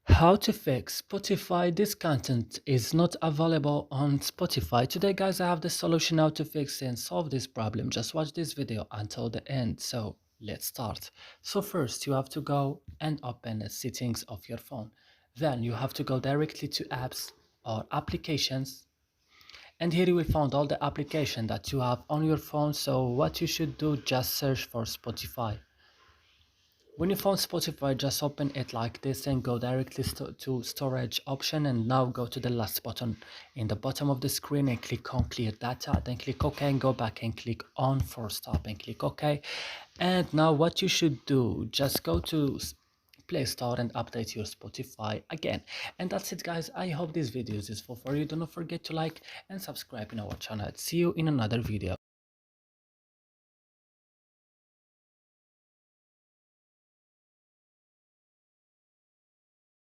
How to fix Spotify? This content is not available on Spotify. Today, guys, I have the solution how to fix and solve this problem. Just watch this video until the end. So let's start. So first, you have to go and open the settings of your phone. Then you have to go directly to apps or applications. And here you will find all the application that you have on your phone. So what you should do, just search for Spotify. When you found Spotify, just open it like this and go directly to storage option, and now go to the last button in the bottom of the screen and click on clear data, then click OK and go back and click on force stop and click OK. And now what you should do, just go to Play Store and update your Spotify again. And that's it, guys. I hope this video is useful for you. Do not forget to like and subscribe in our channel. See you in another video.